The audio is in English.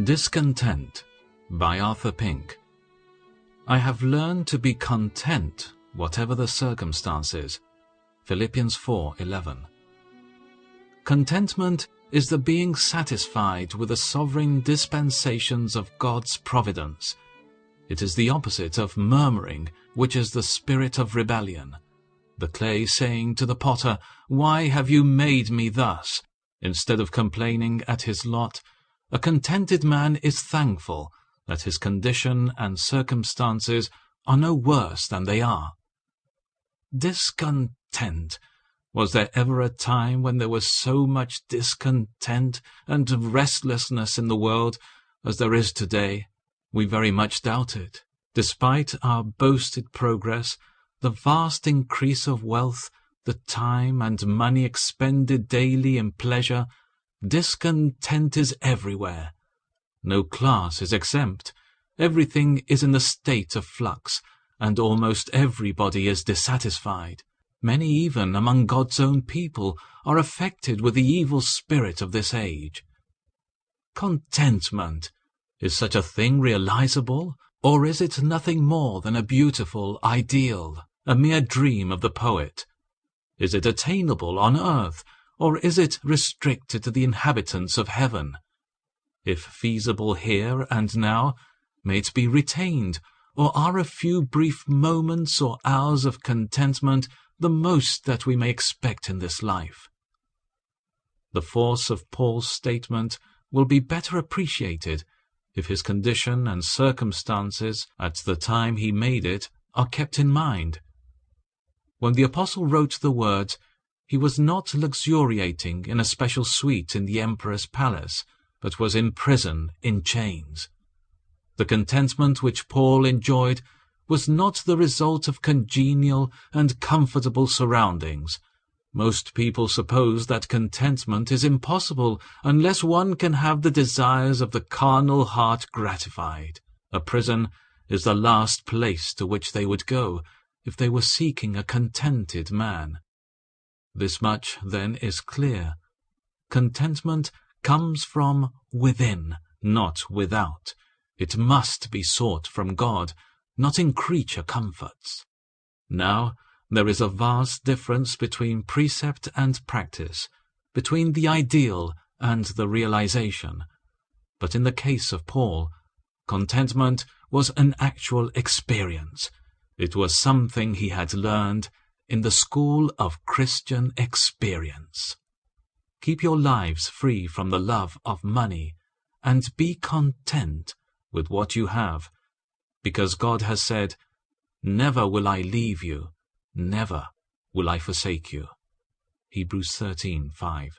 Discontent by Arthur Pink. I have learned to be content whatever the circumstances. Philippians 4:11. Contentment is the being satisfied with the sovereign dispensations of God's providence. It is the opposite of murmuring, which is the spirit of rebellion. The clay saying to the potter, "Why have you made me thus?" Instead of complaining at his lot, a contented man is thankful that his condition and circumstances are no worse than they are. Discontent. Was there ever a time when there was so much discontent and restlessness in the world as there is today? We very much doubt it. Despite our boasted progress, the vast increase of wealth, the time and money expended daily in pleasure, discontent is everywhere. No class is exempt. Everything is in a state of flux, and almost everybody is dissatisfied. Many even among God's own people are affected with the evil spirit of this age. Contentment. Is such a thing realizable, or is it nothing more than a beautiful ideal, a mere dream of the poet? Is it attainable on earth, or is it restricted to the inhabitants of heaven? If feasible here and now, may it be retained, or are a few brief moments or hours of contentment the most that we may expect in this life? The force of Paul's statement will be better appreciated if his condition and circumstances at the time he made it are kept in mind. When the apostle wrote the words, he was not luxuriating in a special suite in the emperor's palace, but was in prison in chains. The contentment which Paul enjoyed was not the result of congenial and comfortable surroundings. Most people suppose that contentment is impossible unless one can have the desires of the carnal heart gratified. A prison is the last place to which they would go if they were seeking a contented man. This much, then, is clear. Contentment comes from within, not without. It must be sought from God, not in creature comforts. Now, there is a vast difference between precept and practice, between the ideal and the realization. But in the case of Paul, contentment was an actual experience. It was something he had learned in the school of Christian experience. Keep your lives free from the love of money, and be content with what you have, because God has said, "Never will I leave you, never will I forsake you." Hebrews 13:5.